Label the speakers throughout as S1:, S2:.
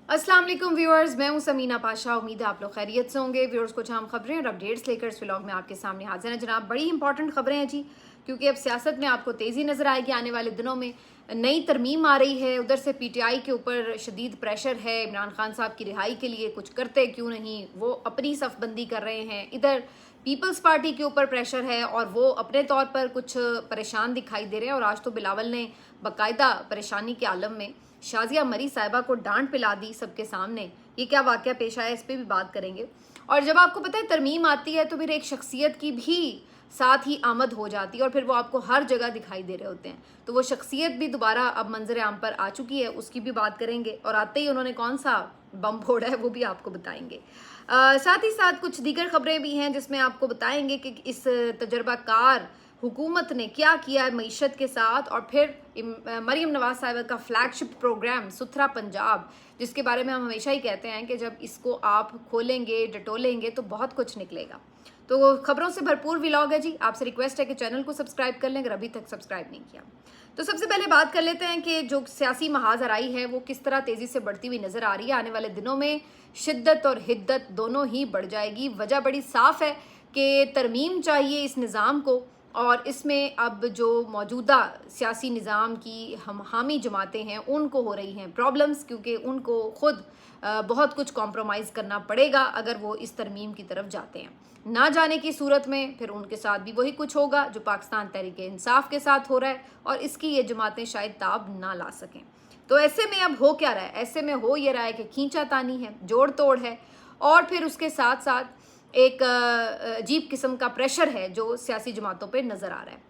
S1: अस्सलाम वालेकुम व्यूअर्स, मैं हूं समीना पाशा। उम्मीद है आप लोग खैरियत से होंगे। व्यूअर्स, कुछ अहम खबरें और अपडेट्स लेकर इस व्लॉग में आपके सामने हाजिर हैं जनाब। बड़ी इंपॉर्टेंट खबरें हैं जी, क्योंकि अब सियासत में आपको तेज़ी नज़र आएगी आने वाले दिनों में। नई तरमीम आ रही है, उधर से पीटीआई के ऊपर शदीद प्रेशर है। इमरान खान साहब की रिहाई के लिए कुछ करते क्यों नहीं, वो अपनी सफ़बंदी कर रहे हैं। इधर पीपल्स पार्टी के ऊपर प्रेशर है और वो अपने तौर पर कुछ परेशान दिखाई दे रहे हैं। और आज तो बिलावल ने बाकायदा परेशानी के आलम में शाजिया मरी साहिबा को डांट पिला दी सबके सामने। ये क्या वाकया पेश आया, इस पर भी बात करेंगे। और जब आपको पता है तरमीम आती है तो फिर एक शख्सियत की भी साथ ही आमद हो जाती है और फिर वो आपको हर जगह दिखाई दे रहे होते हैं। तो वो शख्सियत भी दोबारा अब मंजर आम पर आ चुकी है, उसकी भी बात करेंगे। और आते ही उन्होंने कौन सा बम फोड़ा है वो भी आपको बताएंगे। साथ ही साथ कुछ दीगर खबरें भी हैं जिसमें आपको बताएंगे कि इस तजर्बाकार हुकूमत ने क्या किया है मईशत के साथ। और फिर मरीम नवाज साहिबा का फ्लैगशिप प्रोग्राम सुथरा पंजाब, जिसके बारे में हम हमेशा ही कहते हैं कि जब इसको आप खोलेंगे डटोलेंगे तो बहुत कुछ निकलेगा। तो खबरों से भरपूर व्लॉग है जी। आपसे रिक्वेस्ट है कि चैनल को सब्सक्राइब कर लें अगर अभी तक सब्सक्राइब नहीं किया। तो सबसे पहले बात कर लेते हैं कि जो सियासी महाजराई है वो किस तरह तेजी से बढ़ती हुई नजर आ रही है। आने वाले दिनों में शिद्दत और हिद्दत दोनों ही बढ़ जाएगी। वजह बड़ी साफ है कि तरमीम चाहिए इस निज़ाम को, और इसमें अब जो मौजूदा सियासी निज़ाम की हम हामी जमातें हैं उनको हो रही हैं प्रॉब्लम्स, क्योंकि उनको ख़ुद बहुत कुछ कॉम्प्रोमाइज़ करना पड़ेगा अगर वो इस तरमीम की तरफ जाते हैं। ना जाने की सूरत में फिर उनके साथ भी वही कुछ होगा जो पाकिस्तान तहरीक इंसाफ के साथ हो रहा है, और इसकी ये जमातें शायद ताब ना ला सकें। तो ऐसे में अब हो क्या रहा है? ऐसे में हो ये रहा है कि खींचातानी है, जोड़ तोड़ है, और फिर उसके साथ साथ एक अजीब किस्म का प्रेशर है जो सियासी जमातों पे नज़र आ रहा है।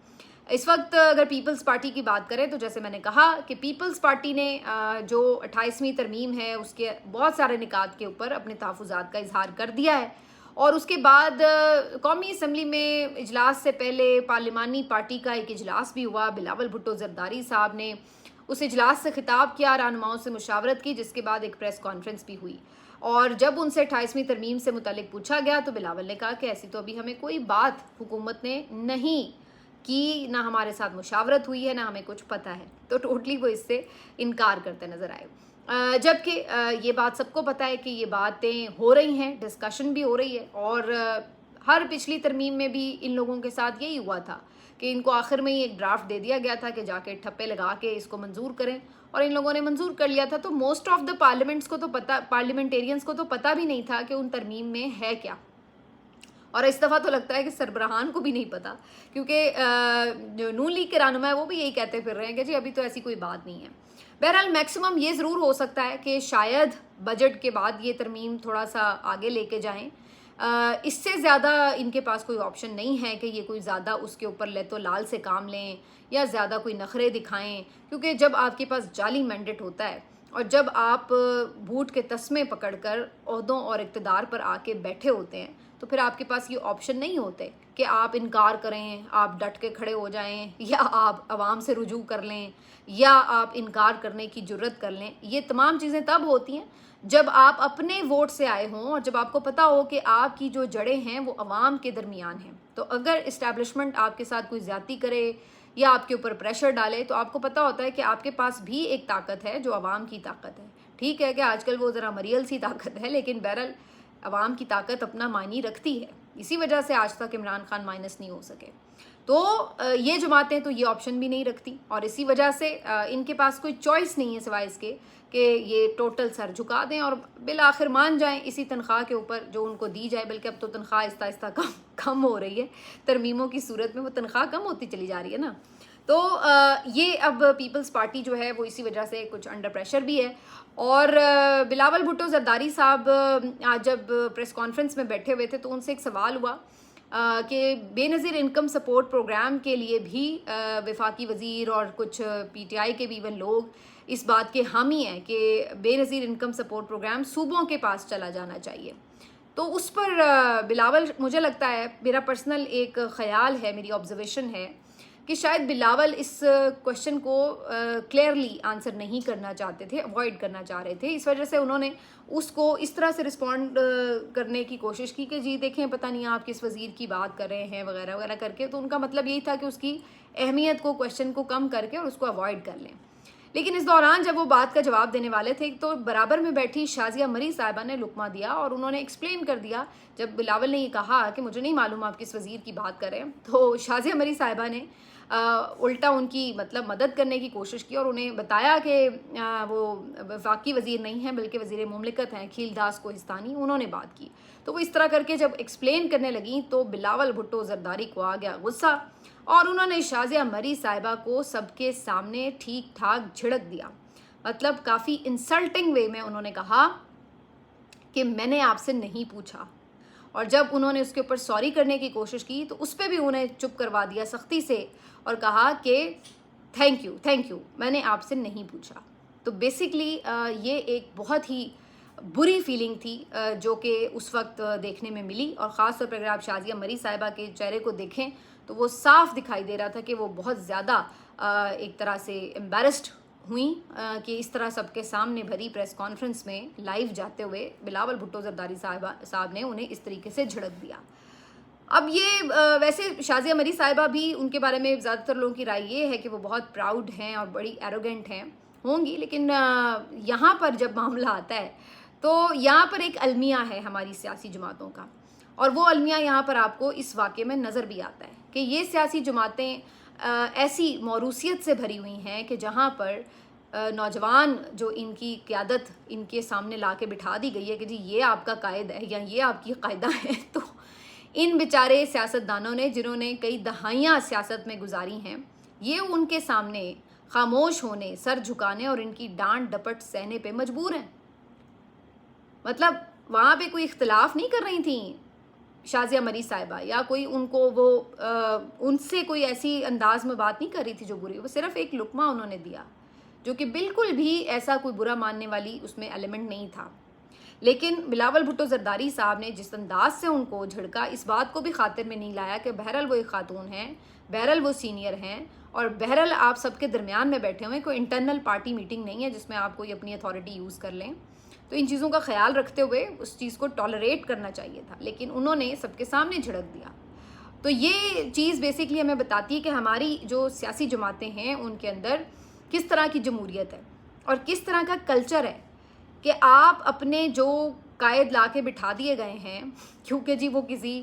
S1: इस वक्त अगर पीपल्स पार्टी की बात करें तो जैसे मैंने कहा कि पीपल्स पार्टी ने जो 28वीं तरमीम है उसके बहुत सारे निकात के ऊपर अपने तहफ़्फ़ुज़ात का इजहार कर दिया है। और उसके बाद कौमी असम्बली में इजलास से पहले पार्लिमानी पार्टी का एक इजलास भी हुआ। बिलावल भुट्टो ज़रदारी साहब ने उस इजलास से खिताब किया, रहनुमाओं से मुशावरत की, जिसके बाद एक प्रेस कॉन्फ्रेंस भी हुई। और जब उनसे 28वीं तरमीम से मुतालिक पूछा गया तो बिलावल ने कहा कि ऐसी तो अभी हमें कोई बात हुकूमत ने नहीं की, ना हमारे साथ मुशावरत हुई है, ना हमें कुछ पता है। तो टोटली वो इससे इनकार करते नज़र आए। जबकि ये बात सबको पता है कि ये बातें हो रही हैं, डिस्कशन भी हो रही है। और हर पिछली तरमीम में भी इन लोगों के साथ यही हुआ था कि इनको आखिर में ही एक ड्राफ्ट दे दिया गया था कि जाके ठप्पे लगा के इसको मंजूर करें, और इन लोगों ने मंजूर कर लिया था। तो मोस्ट ऑफ द पार्लियामेंटेरियंस को तो पता भी नहीं था कि उन तरमीम में है क्या। और इस दफ़ा तो लगता है कि सरबराहान को भी नहीं पता, क्योंकि जो नून लीग के रहनुमा है वो भी यही कहते फिर रहे हैं कि जी अभी तो ऐसी कोई बात नहीं है। बहरहाल मैक्सिमम ये ज़रूर हो सकता है कि शायद बजट के बाद ये तरमीम थोड़ा सा आगे लेके जाएं। इससे ज़्यादा इनके पास कोई ऑप्शन नहीं है कि ये कोई ज़्यादा उसके ऊपर ले तो लाल से काम लें या ज़्यादा कोई नखरे दिखाएं, क्योंकि जब आपके पास जाली मैंडेट होता है और जब आप बूट के तस्मे पकड़कर ओहदों और इक़्तिदार पर आके बैठे होते हैं तो फिर आपके पास ये ऑप्शन नहीं होते कि आप इनकार करें, आप डट के खड़े हो जाएं, या आप आवाम से रुजू कर लें, या आप इनकार करने की जुर्रत कर लें। ये तमाम चीज़ें तब होती हैं जब आप अपने वोट से आए हों और जब आपको पता हो कि आपकी जो जड़ें हैं वो अवाम के दरमियान हैं। तो अगर इस्टेब्लिशमेंट आपके साथ कोई ज़्यादती करे या आपके ऊपर प्रेशर डाले तो आपको पता होता है कि आपके पास भी एक ताकत है जो अवाम की ताकत है। ठीक है कि आजकल वो ज़रा मरियल सी ताकत है, लेकिन बहरहाल अवाम की ताकत अपना मायने रखती है। इसी वजह से आज तक इमरान खान माइनस नहीं हो सके। तो ये जमातें तो ये ऑप्शन भी नहीं रखती, और इसी वजह से इनके पास कोई चॉइस नहीं है सिवाय इसके कि ये टोटल सर झुका दें और बिल आखिर मान जाएं इसी तनख्वाह के ऊपर जो उनको दी जाए। बल्कि अब तो तनख्वाह आहिस्ता आहिस्ता कम हो रही है, तरमीमों की सूरत में वो तनख्वाह कम होती चली जा रही है ना। तो ये अब पीपल्स पार्टी जो है वो इसी वजह से कुछ अंडर प्रेशर भी है। और बिलावल भुट्टो ज़रदारी साहब आज जब प्रेस कॉन्फ्रेंस में बैठे हुए थे तो उनसे एक सवाल हुआ कि बेनज़ीर इनकम सपोर्ट प्रोग्राम के लिए भी वफाकी वज़ीर और कुछ पीटीआई के भी इवन लोग इस बात के हामी हैं कि बेनज़ीर इनकम सपोर्ट प्रोग्राम सूबों के पास चला जाना चाहिए। तो उस पर बिलावल, मुझे लगता है, मेरा पर्सनल एक ख़याल है, मेरी ऑब्जर्वेशन है कि शायद बिलावल इस क्वेश्चन को क्लियरली आंसर नहीं करना चाहते थे, अवॉइड करना चाह रहे थे। इस वजह से उन्होंने उसको इस तरह से रिस्पॉन्ड करने की कोशिश की कि जी देखें पता नहीं आप किस वज़ीर की बात कर रहे हैं वगैरह वगैरह करके। तो उनका मतलब यही था कि उसकी अहमियत को, क्वेश्चन को कम करके और उसको अवॉइड कर लें। लेकिन इस दौरान जब वो बात का जवाब देने वाले थे तो बराबर में बैठी शाजिया मरी साहिबा ने लुकमा दिया और उन्होंने एक्सप्लेन कर दिया। जब बिलावल ने ये कहा कि मुझे नहीं मालूम आप किस वज़ीर की बात कर रहे हैं, तो शाजिया मरी साहिबा ने उल्टा उनकी मतलब मदद करने की कोशिश की और उन्हें बताया कि वो वाकई वज़ीर नहीं है बल्कि वज़ीर मुमलिकत हैं खीलदास कोहिस्तानी, उन्होंने बात की। तो वो इस तरह करके जब एक्सप्लेन करने लगी तो बिलावल भुट्टो जरदारी को आ गया गुस्सा और उन्होंने शाजिया मरी साहिबा को सबके सामने ठीक ठाक झिड़क दिया। मतलब काफ़ी इंसल्टिंग वे में उन्होंने कहा कि मैंने आपसे नहीं पूछा, और जब उन्होंने उसके ऊपर सॉरी करने की कोशिश की तो उस पर भी उन्हें चुप करवा दिया सख्ती से और कहा कि थैंक यू, मैंने आपसे नहीं पूछा। तो बेसिकली ये एक बहुत ही बुरी फीलिंग थी जो कि उस वक्त देखने में मिली, और ख़ास तौर पर अगर आप शाजिया मरी साहिबा के चेहरे को देखें तो वो साफ दिखाई दे रहा था कि वो बहुत ज़्यादा एक तरह से एम्बैरेस्ड हुई कि इस तरह सबके सामने भरी प्रेस कॉन्फ्रेंस में लाइव जाते हुए बिलावल भुट्टो जरदारी साहब ने उन्हें इस तरीके से झिड़क दिया। अब ये वैसे शाजिया मरी साहिबा भी, उनके बारे में ज़्यादातर लोगों की राय ये है कि वो बहुत प्राउड हैं और बड़ी एरोगेंट हैं होंगी, लेकिन यहाँ पर जब मामला आता है तो यहाँ पर एक अलमिया है हमारी सियासी जमातों का, और वो अलमिया यहाँ पर आपको इस वाक़े में नज़र भी आता है कि ये सियासी जमातें ऐसी मौरूसियत से भरी हुई हैं कि जहाँ पर नौजवान जो इनकी क़यादत इनके सामने ला के बिठा दी गई है कि जी ये आपका कायद है या ये आपकी कायदा है, तो इन बेचारे सियासतदानों ने जिन्होंने कई दहाइयाँ सियासत में गुजारी हैं, ये उनके सामने खामोश होने, सर झुकाने और इनकी डांट डपट सहने पे मजबूर हैं। मतलब वहाँ पे कोई इख्तलाफ नहीं कर रही थी शाजिया मरी साहिबा, या कोई उनको वो उनसे कोई ऐसी अंदाज में बात नहीं कर रही थी जो बुरी, वो सिर्फ एक लुकमा उन्होंने दिया जो कि बिल्कुल भी ऐसा कोई बुरा मानने वाली उसमें एलिमेंट नहीं था। लेकिन बिलावल भुट्टो जरदारी साहब ने जिस अंदाज से उनको झड़का, इस बात को भी खातिर में नहीं लाया कि बहरहाल वो एक खातून हैं, बहरहाल वो सीनियर हैं, और बहरहाल आप सबके दरमियान में बैठे हुए, कोई इंटरनल पार्टी मीटिंग नहीं है जिसमें आप कोई अपनी अथॉरिटी यूज़ कर लें। तो इन चीज़ों का ख्याल रखते हुए उस चीज़ को टॉलरेट करना चाहिए था, लेकिन उन्होंने सबके सामने झिड़क दिया। तो ये चीज़ बेसिकली हमें बताती है कि हमारी जो सियासी जमातें हैं उनके अंदर किस तरह की जमहूरियत है और किस तरह का कल्चर है कि आप अपने जो कायद ला के बिठा दिए गए हैं, क्योंकि जी वो किसी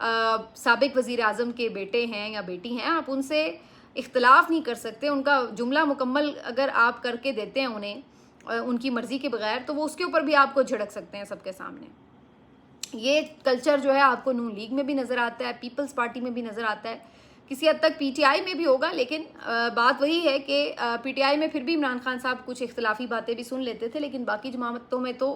S1: साबिक वज़ीर आज़म के बेटे हैं या बेटी हैं, आप उनसे इख्तलाफ नहीं कर सकते। उनका जुमला मुकम्मल अगर आप करके देते हैं उन्हें उनकी मर्ज़ी के बगैर, तो वो उसके ऊपर भी आपको झिड़क सकते हैं सबके सामने। ये कल्चर जो है आपको नून लीग में भी नज़र आता है, पीपल्स पार्टी में भी नज़र आता है, किसी हद तक पीटीआई में भी होगा, लेकिन बात वही है कि पीटीआई में फिर भी इमरान खान साहब कुछ इख्तलाफी बातें भी सुन लेते थे, लेकिन बाकी जमातों में तो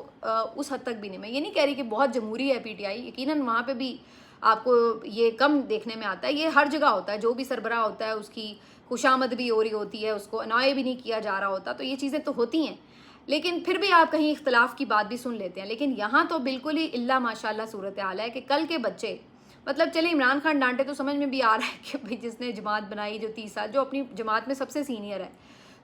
S1: उस हद तक भी नहीं। मैं ये नहीं कह रही कि बहुत जमहूरी है पीटीआई, यकीनन वहाँ पे भी आपको ये कम देखने में आता है। ये हर जगह होता है, जो भी सरबराह होता है उसकी खुशामद भी हो रही होती है, उसको अनाय भी नहीं किया जा रहा होता, तो ये चीज़ें तो होती हैं, लेकिन फिर भी आप कहीं इख्तलाफ की बात भी सुन लेते हैं। लेकिन यहाँ तो बिल्कुल ही इल्ला माशाल्लाह सूरत हाल है कि कल के बच्चे, मतलब चले इमरान खान डांटे तो समझ में भी आ रहा है कि भाई जिसने जमात बनाई, जो 30 साल, जो अपनी जमात में सबसे सीनियर है,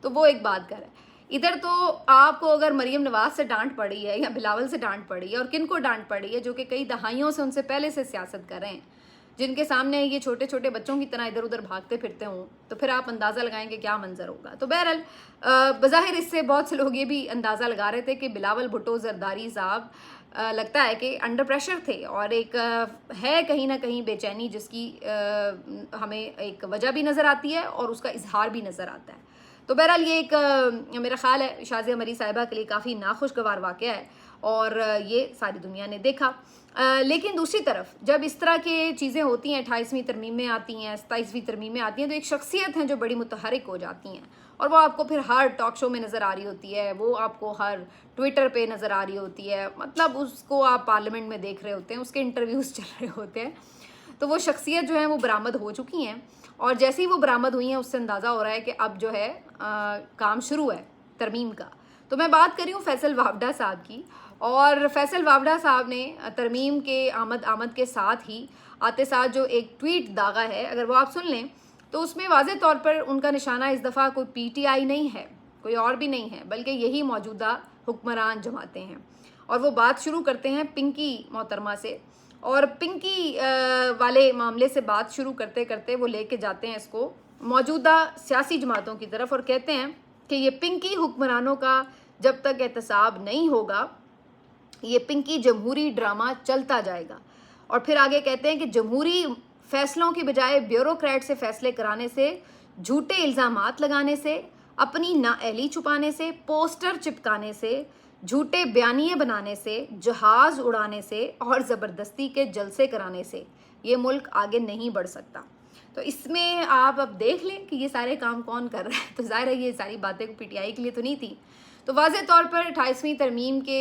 S1: तो वो एक बात कर है। इधर तो आपको अगर मरीम नवाज से डांट पड़ी है या बिलावल से डांट पड़ी है, और किन को डांट पड़ी है, जो कि कई दहाइयों से उनसे पहले से सियासत कर रहे हैं, जिनके सामने ये छोटे छोटे बच्चों की तरह इधर उधर भागते फिरते हों, तो फिर आप अंदाज़ा लगाएंगे क्या मंजर होगा। तो बहरहाल बज़ाहिर इससे बहुत से लोग ये भी अंदाज़ा लगा रहे थे कि बिलावल भुट्टो जरदारी साहब लगता है कि अंडर प्रेशर थे, और एक है कहीं ना कहीं बेचैनी जिसकी हमें एक वजह भी नज़र आती है और उसका इजहार भी नज़र आता है। तो बहरहाल ये एक मेरा ख्याल है शाजिया मरी साहिबा के लिए काफ़ी नाखुशगवार वाक़या है, और ये सारी दुनिया ने देखा। लेकिन दूसरी तरफ जब इस तरह की चीज़ें होती हैं, 28वीं तरमीमें आती हैं, 27वीं तरमीमें आती हैं, तो एक शख्सियत हैं जो बड़ी मुतहरिक हो जाती हैं, और वो आपको फिर हर टॉक शो में नज़र आ रही होती है, वो आपको हर ट्विटर पे नज़र आ रही होती है, मतलब उसको आप पार्लियामेंट में देख रहे होते हैं, उसके इंटरव्यूज़ चल रहे होते हैं। तो वो शख्सियत जो है वो बरामद हो चुकी हैं, और जैसे ही वो बरामद हुई हैं उससे अंदाज़ा हो रहा है कि अब जो है काम शुरू है तरमीम का। तो मैं बात कर रही हूँ फैसल वावडा साहब की, और फैसल वावडा साहब ने तरमीम के आमद के साथ ही आते साथ जो एक ट्वीट दागा है, अगर वो आप सुन लें तो उसमें वाज़े तौर पर उनका निशाना इस दफ़ा कोई पीटीआई नहीं है, कोई और भी नहीं है, बल्कि यही मौजूदा हुक्मरान जमातें हैं। और वो बात शुरू करते हैं पिंकी मोहतरमा से, और पिंकी वाले मामले से बात शुरू करते करते वो लेके जाते हैं इसको मौजूदा सियासी जमातों की तरफ, और कहते हैं कि ये पिंकी हुक्मरानों का जब तक एहतसाब नहीं होगा, ये पिंकी जमहूरी ड्रामा चलता जाएगा। और फिर आगे कहते हैं कि जमहूरी फैसलों की बजाय ब्यूरोक्रेट से फैसले कराने से, झूठे इल्ज़ामात लगाने से, अपनी नाअहली छुपाने से, पोस्टर चिपकाने से, झूठे बयानिए बनाने से, जहाज़ उड़ाने से और ज़बरदस्ती के जलसे कराने से ये मुल्क आगे नहीं बढ़ सकता। तो इसमें आप अब देख लें कि ये सारे काम कौन कर रहा है। तो ज़ाहिर है ये सारी बातें पीटीआई के लिए तो नहीं थी। तो वाज़ेह तौर पर 28वीं तरमीम के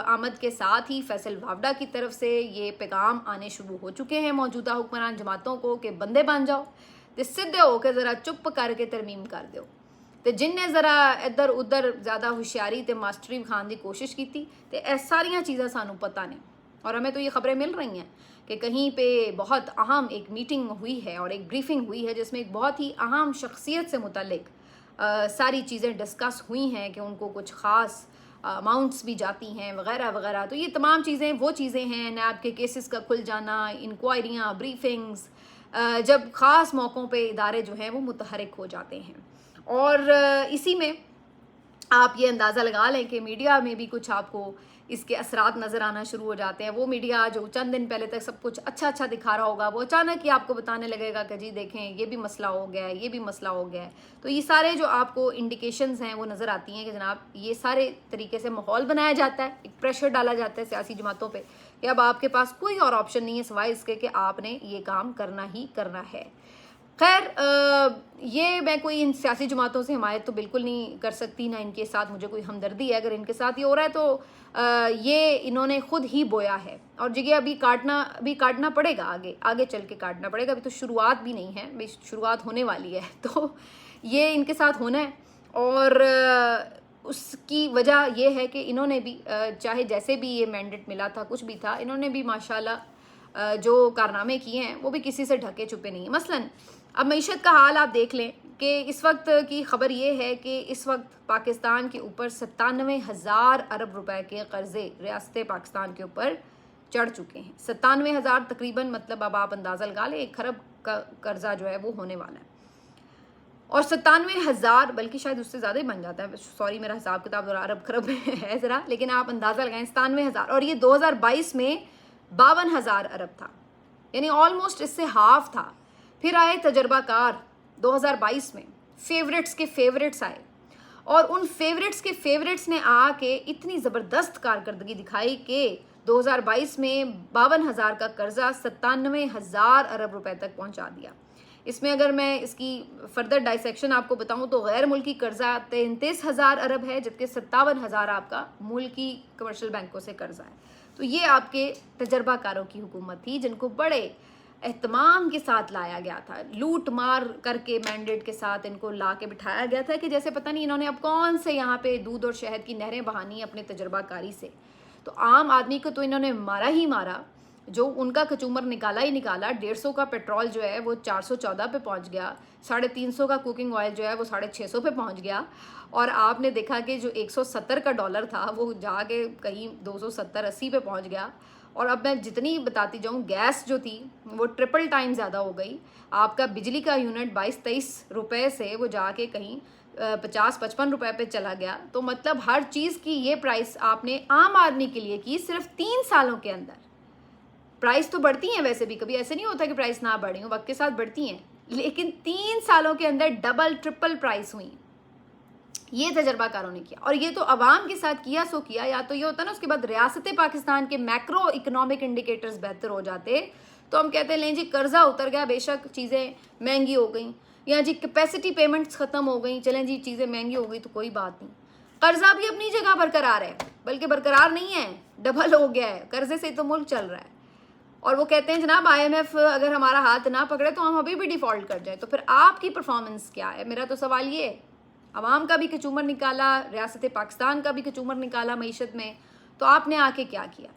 S1: आमद के साथ ही फैसल वावडा की तरफ से ये पैगाम आने शुरू हो चुके हैं मौजूदा हुक्मरान जमातों को कि बंदे बन जाओ, तो सीधे होकर ज़रा चुप करके तरमीम कर दो। तो जिन्हें ज़रा इधर उधर ज़्यादा होशियारी ते मास्टरी विखाने की कोशिश की थी, तो यह सारिया चीज़ां सानू पता नहीं। और हमें तो ये खबरें मिल रही हैं कि कहीं पे बहुत अहम एक मीटिंग हुई है और एक ब्रीफिंग हुई है जिसमें एक बहुत ही अहम शख्सियत से मुतल्लिक सारी चीज़ें डिस्कस हुई हैं कि उनको कुछ ख़ास अमाउंट्स भी जाती हैं वगैरह वगैरह। तो ये तमाम चीज़ें वो चीज़ें हैं, नैब के केसेस का खुल जाना, इंक्वायरियाँ, ब्रीफिंग्स, जब ख़ास मौक़ों पे इदारे जो हैं वो मुतहरिक हो जाते हैं। और इसी में आप ये अंदाज़ा लगा लें कि मीडिया में भी कुछ आपको इसके असरात नज़र आना शुरू हो जाते हैं। वो मीडिया जो चंद दिन पहले तक सब कुछ अच्छा अच्छा दिखा रहा होगा, वो अचानक ही आपको बताने लगेगा कि जी देखें ये भी मसला हो गया है, ये भी मसला हो गया है। तो ये सारे जो आपको इंडिकेशंस हैं वो नज़र आती हैं कि जनाब ये सारे तरीके से माहौल बनाया जाता है, एक प्रेशर डाला जाता है सियासी जमातों पर कि अब आपके पास कोई और ऑप्शन नहीं है सिवाय इसके कि आपने ये काम करना ही करना है। खैर ये मैं कोई इन सियासी जमातों से हिमायत तो बिल्कुल नहीं कर सकती, ना इनके साथ मुझे कोई हमदर्दी है। अगर इनके साथ ये हो रहा है तो ये इन्होंने खुद ही बोया है और जगह अभी काटना पड़ेगा, आगे चल के काटना पड़ेगा। अभी तो शुरुआत भी नहीं है, भाई शुरुआत होने वाली है। तो ये इनके साथ होना है और उसकी वजह ये है कि इन्होंने भी चाहे जैसे भी ये मैंडेट मिला था, कुछ भी था, इन्होंने भी माशाल्लाह जो कारनामे किए हैं वो भी किसी से ढके छुपे नहीं है। मसलन अब मईशत का हाल आप देख लें कि इस वक्त की खबर ये है कि इस वक्त पाकिस्तान के ऊपर 97,000 अरब रुपए के कर्जे रियासत पाकिस्तान के ऊपर चढ़ चुके हैं। 97,000 तकरीबन, मतलब अब आप अंदाज़ा लगा लें 1 खरब का कर्जा जो है वो होने वाला है। और 97,000 बल्कि शायद उससे ज़्यादा ही बन जाता है, सॉरी मेरा हिसाब किताब ज़रा अरब खरब है ज़रा, लेकिन आप अंदाज़ा लगाएं 97,000। और ये 2022 में 52,000 अरब था, यानी ऑलमोस्ट इससे हाफ था। फिर आए तजर्बाकार 2022 में, फेवरेट्स के फेवरेट्स आए और उन फेवरेट्स के फेवरेट्स ने आके इतनी ज़बरदस्त कारकर्दगी दिखाई कि 2022 में 52,000 का कर्जा 97,000 अरब रुपए तक पहुंचा दिया। इसमें अगर मैं इसकी फर्दर डाइसेक्शन आपको बताऊं तो गैर मुल्की कर्जा 33,000 अरब है, जबकि 57,000 आपका मुल्की कमर्शियल बैंकों से कर्जा है। तो ये आपके तजर्बाकारों की हुकूमत थी जिनको बड़े एहतमाम के साथ लाया गया था, लूट मार करके मैंडेट के साथ इनको ला के बिठाया गया था कि जैसे पता नहीं इन्होंने अब कौन से यहाँ पे दूध और शहद की नहरें बहानी अपने तजर्बाकारी से। तो आम आदमी को तो इन्होंने मारा ही मारा, जो उनका कचूमर निकाला ही निकाला। 150 का पेट्रोल जो है वो 414 पे पहुँच गया, 350 का कुकिंग ऑयल जो है वो 650 पे पहुँच गया। और आपने देखा कि जो 170 का डॉलर था वो जाके कहीं 270-80 पे पहुँच गया। और अब मैं जितनी बताती जाऊँ, गैस जो थी वो ट्रिपल टाइम ज़्यादा हो गई। आपका बिजली का यूनिट 22-23 रुपये से वो जाके कहीं 50-55 रुपये पे चला गया। तो मतलब हर चीज़ की ये प्राइस आपने आम आदमी के लिए की सिर्फ 3 सालों के अंदर। प्राइस तो बढ़ती हैं वैसे भी, कभी ऐसे नहीं होता कि प्राइस ना बढ़ी हो, वक्त के साथ बढ़ती हैं, लेकिन 3 सालों के अंदर डबल ट्रिपल प्राइस हुई। ये तजर्बाकारों ने किया और ये तो अवाम के साथ किया सो किया। या तो ये होता ना उसके बाद रियासत पाकिस्तान के मैक्रो इकोनॉमिक इंडिकेटर्स बेहतर हो जाते तो हम कहते हैं लें जी कर्जा उतर गया, बेशक चीज़ें महंगी हो गई, या जी कैपेसिटी पेमेंट्स ख़त्म हो गई, चलें जी चीज़ें महंगी हो गई तो कोई बात नहीं। कर्जा भी अपनी जगह बरकरार है, बल्कि बरकरार नहीं है, डबल हो गया है। कर्जे से तो मुल्क चल रहा है और वो कहते हैं जनाब IMF अगर हमारा हाथ ना पकड़े तो हम अभी भी डिफ़ॉल्ट कर जाए। तो फिर आपकी परफॉर्मेंस क्या है? मेरा तो सवाल ये है। अवाम का भी कचूमर निकाला, रियासत पाकिस्तान का भी कचूमर निकाला मईशत में, तो आपने आके क्या किया?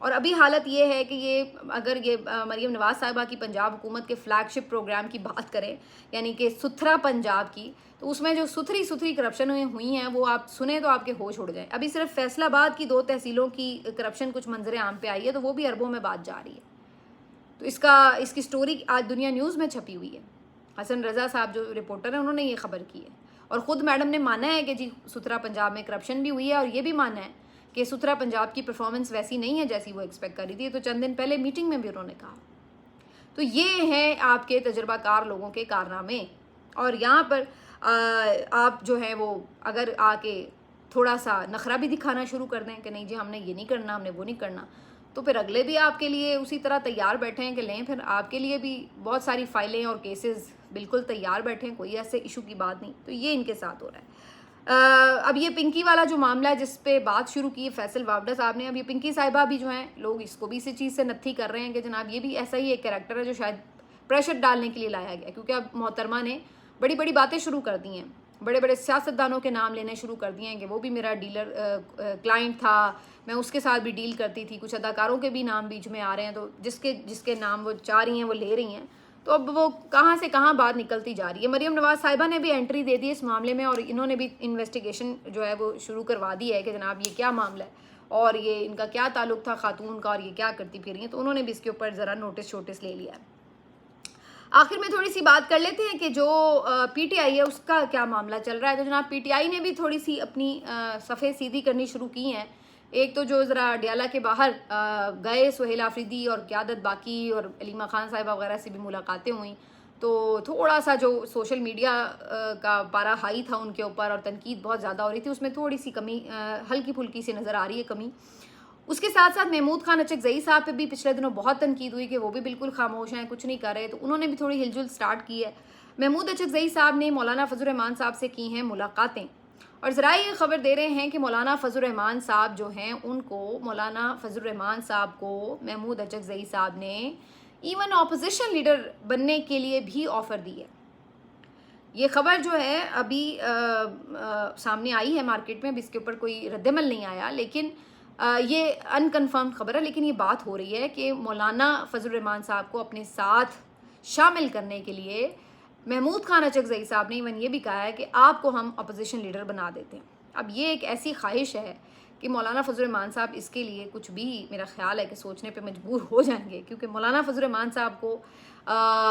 S1: और अभी हालत ये है कि ये अगर ये मरीम नवाज़ साहिबा की पंजाब हुकूमत के फ्लैगशिप प्रोग्राम की बात करें, यानी कि सुथरा पंजाब की, तो उसमें जो सुथरी करप्शन हुई हैं वो आप सुने तो आपके होश उड़ जाए। अभी सिर्फ फैसलाबाद की 2 तहसीलों की करप्शन कुछ मंजरे आम पे आई है, तो वो भी अरबों में बात जा रही है। तो इसकी स्टोरी आज दुनिया न्यूज़ में छपी हुई है। हसन रज़ा साहब जो रिपोर्टर हैं उन्होंने ये खबर की है और ख़ुद मैडम ने माना है कि जी सुथरा पंजाब में करप्शन भी हुई है, और ये भी माना है कि सुथरा पंजाब की परफॉर्मेंस वैसी नहीं है जैसी वो एक्सपेक्ट कर रही थी। तो चंद दिन पहले मीटिंग में भी उन्होंने कहा। तो ये हैं आपके तजर्बाकार लोगों के कारनामे। और यहाँ पर आप जो है वो अगर आके थोड़ा सा नखरा भी दिखाना शुरू कर दें कि नहीं जी हमने ये नहीं करना, हमने वो नहीं करना, तो फिर अगले भी आपके लिए उसी तरह तैयार बैठे हैं कि लें, फिर आपके लिए भी बहुत सारी फाइलें और केसेस बिल्कुल तैयार बैठे हैं, कोई ऐसे इशू की बात नहीं। तो ये इनके साथ हो रहा है। अब ये पिंकी वाला जो मामला है जिस पे बात शुरू की है फैसल वावडा साहब ने, अब ये पिंकी साहिबा भी जो हैं लोग इसको भी इसी चीज़ से नत्थी कर रहे हैं कि जनाब ये भी ऐसा ही एक कैरेक्टर है जो शायद प्रेशर डालने के लिए लाया गया, क्योंकि अब मोहतरमा ने बड़ी बड़ी बातें शुरू कर दी हैं, बड़े बड़े सियासतदानों के नाम लेने शुरू कर दिए हैं कि वो भी मेरा डीलर क्लाइंट था, मैं उसके साथ भी डील करती थी, कुछ अदाकारों के भी नाम बीच में आ रहे हैं, तो जिसके जिसके नाम वो चाह रही हैं वो ले रही हैं। तो अब वो कहाँ से कहाँ बात निकलती जा रही है। मरियम नवाज साहिबा ने भी एंट्री दे दी इस मामले में, और इन्होंने भी इन्वेस्टिगेशन जो है वो शुरू करवा दी है कि जनाब ये क्या मामला है और ये इनका क्या ताल्लुक था खातून का और ये क्या करती फिर रही हैं। तो उन्होंने भी इसके ऊपर ज़रा नोटिस ले लिया है। आखिर में थोड़ी सी बात कर लेते हैं कि जो पीटीआई है उसका क्या मामला चल रहा है। तो जनाब पीटीआई ने भी थोड़ी सी अपनी सफ़े सीधी करनी शुरू की हैं। एक तो जो ज़रा अडियाला के बाहर गए सुहेल आफरीदी और क़यादत बाकी और अलीमा खान साहिबा वगैरह से भी मुलाकातें हुई, तो थोड़ा सा जो सोशल मीडिया का पारा हाई था उनके ऊपर और तनकीद बहुत ज़्यादा हो रही थी, उसमें थोड़ी सी कमी हल्की फुल्की सी नज़र आ रही है कमी। उसके साथ साथ महमूद खान अचकज़ई साहब पे भी पिछले दिनों बहुत तनकीद हुई कि वो भी बिल्कुल खामोश हैं, कुछ नहीं कर रहे, तो उन्होंने भी थोड़ी हिलजुल स्टार्ट की है। महमूद अचकज़ई साहब ने मौलाना फजल रहमान साहब से की हैं मुलाकातें, और ज़रा ये खबर दे रहे हैं कि मौलाना फजल रहमान साहब जो हैं उनको मौलाना फजल रहमान साहब को महमूद अचकज़ई साहब ने इवन अपोजिशन लीडर बनने के लिए भी ऑफ़र दी है। ये खबर जो है अभी सामने आई है मार्केट में, अभी इसके ऊपर कोई रद्दमल नहीं आया, लेकिन ये अनकन्फर्म खबर है, लेकिन ये बात हो रही है कि मौलाना फजल रहमान साहब को अपने साथ शामिल करने के लिए महमूद खान अचकज़ई साहब ने इवन ये भी कहा है कि आपको हम अपोजिशन लीडर बना देते हैं। अब ये एक ऐसी ख्वाहिश है कि मौलाना फजल रहमान साहब इसके लिए कुछ भी मेरा ख्याल है कि सोचने पे मजबूर हो जाएंगे, क्योंकि मौलाना फजल रहमान साहब को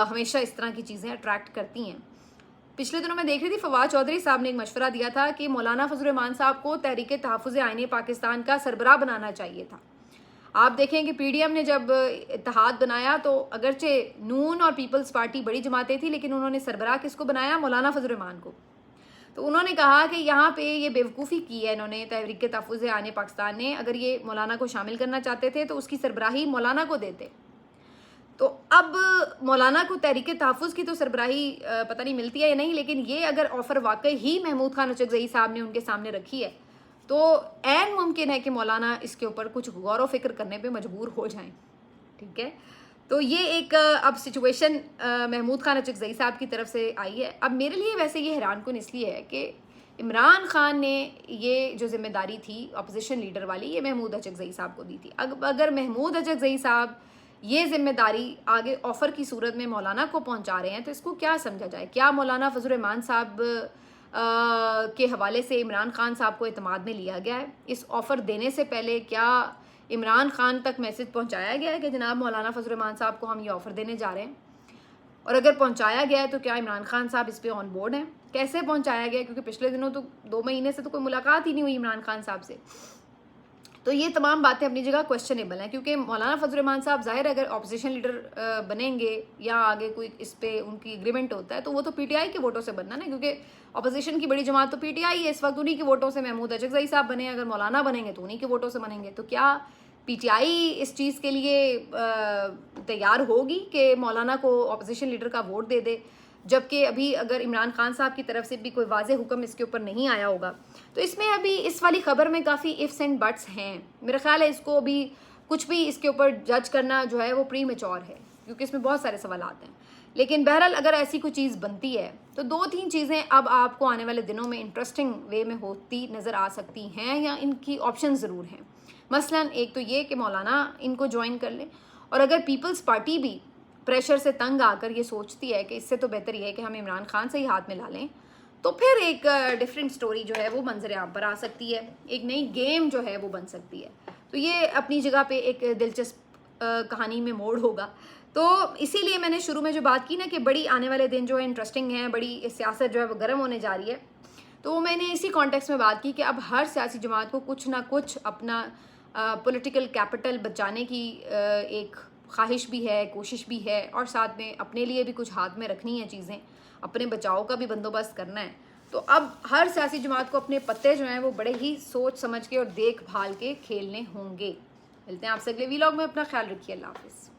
S1: हमेशा इस तरह की चीज़ें अट्रैक्ट करती हैं। पिछले दिनों मैं देख रही थी फवाद चौधरी साहब ने एक मशवरा दिया था कि मौलाना फजल रहमान साहब को तहरीक तहफ़्फ़ुज़ आईन पाकिस्तान का सरबराह बनाना चाहिए था। आप देखें कि पीडीएम ने जब इत्तेहाद बनाया तो अगरचे नून और पीपल्स पार्टी बड़ी जमातें थी, लेकिन उन्होंने सरबराह किसको बनाया? मौलाना फजल रहमान को। तो उन्होंने कहा कि यहाँ पे ये बेवकूफ़ी की है इन्होंने, तहरीक तहफ़्फ़ुज़ आईन पाकिस्तान ने, अगर ये मौलाना को शामिल करना चाहते थे तो उसकी सरबराही मौलाना को देते। तो अब मौलाना को तहरीक तहफ़्फ़ुज़ की तो सरबराही पता नहीं मिलती है या नहीं, लेकिन ये अगर ऑफ़र वाकई ही महमूद खान अचकज़ई साहब ने उनके सामने रखी है तो ऐन मुमकिन है कि मौलाना इसके ऊपर कुछ गौर व फिक्र करने पे मजबूर हो जाएं। ठीक है, तो ये एक अब सिचुएशन महमूद खान अचकज़ई साहब की तरफ से आई है। अब मेरे लिए वैसे ये हैरानकुन इसलिए है कि इमरान खान ने ये जो जिम्मेदारी थी अपोजिशन लीडर वाली, ये महमूद अचकज़ई साहब को दी थी। अगर महमूद अचकज़ई साहब ये जिम्मेदारी आगे ऑफ़र की सूरत में मौलाना को पहुंचा रहे हैं तो इसको क्या समझा जाए? क्या मौलाना फजल रहमान साहब के हवाले से इमरान खान साहब को एतमाद में लिया गया है? इस ऑफ़र देने से पहले क्या इमरान खान तक मैसेज पहुंचाया गया है कि जनाब मौलाना फजल रहमान साहब को हम ये ऑफ़र देने जा रहे हैं? और अगर पहुंचाया गया है तो क्या इमरान खान साहब इस पर ऑन बोर्ड हैं? कैसे पहुंचाया गया? क्योंकि पिछले दिनों तो 2 महीने से तो कोई मुलाकात ही नहीं हुई इमरान खान साहब से। तो ये तमाम बातें अपनी जगह क्वेश्चनेबल हैं, क्योंकि मौलाना फजल रहमान साहब ज़ाहिर अगर अपोजिशन लीडर बनेंगे या आगे कोई इस पे उनकी एग्रीमेंट होता है तो वो तो पीटीआई के वोटों से बनना ना, क्योंकि अपोजिशन की बड़ी जमात तो पीटीआई है इस वक्त, उन्हीं के वोटों से महमूद अचकज़ई साहब बने, अगर मौलाना बनेंगे तो उन्हीं के वोटों से बनेंगे। तो क्या पीटीआई इस चीज़ के लिए तैयार होगी कि मौलाना को अपोजिशन लीडर का वोट दे दे, जबकि अभी अगर इमरान खान साहब की तरफ से भी कोई वाज़ेह हुक्म इसके ऊपर नहीं आया होगा? तो इसमें अभी इस वाली ख़बर में काफ़ी इफ्स एंड बट्स हैं। मेरा ख्याल है इसको अभी कुछ भी इसके ऊपर जज करना जो है वो प्री मैच्योर है, क्योंकि इसमें बहुत सारे सवालात हैं। लेकिन बहरहाल अगर ऐसी कोई चीज़ बनती है तो 2-3 चीज़ें अब आपको आने वाले दिनों में इंटरेस्टिंग वे में होती नज़र आ सकती हैं, या इनकी ऑप्शन ज़रूर हैं। मसलन एक तो ये कि मौलाना इनको ज्वाइन कर लें, और अगर पीपल्स पार्टी भी प्रेशर से तंग आकर ये सोचती है कि इससे तो बेहतर ये है कि हम इमरान खान से ही हाथ मिला लें, तो फिर एक डिफरेंट स्टोरी जो है वो मंजर आम पर आ सकती है, एक नई गेम जो है वो बन सकती है। तो ये अपनी जगह पे एक दिलचस्प कहानी में मोड़ होगा। तो इसीलिए मैंने शुरू में जो बात की ना कि बड़ी आने वाले दिन जो है इंटरेस्टिंग है, बड़ी सियासत जो है वो गर्म होने जा रही है। तो मैंने इसी कॉन्टेक्स्ट में बात की कि अब हर सियासी जमात को कुछ ना कुछ अपना पॉलिटिकल कैपिटल बचाने की एक ख्वाहिश भी है, कोशिश भी है, और साथ में अपने लिए भी कुछ हाथ में रखनी है चीज़ें, अपने बचाव का भी बंदोबस्त करना है। तो अब हर सियासी जमात को अपने पत्ते जो हैं वो बड़े ही सोच समझ के और देखभाल के खेलने होंगे। मिलते हैं आपसे अगले वीलॉग में। अपना ख्याल रखिए। अल्लाह हाफिज़।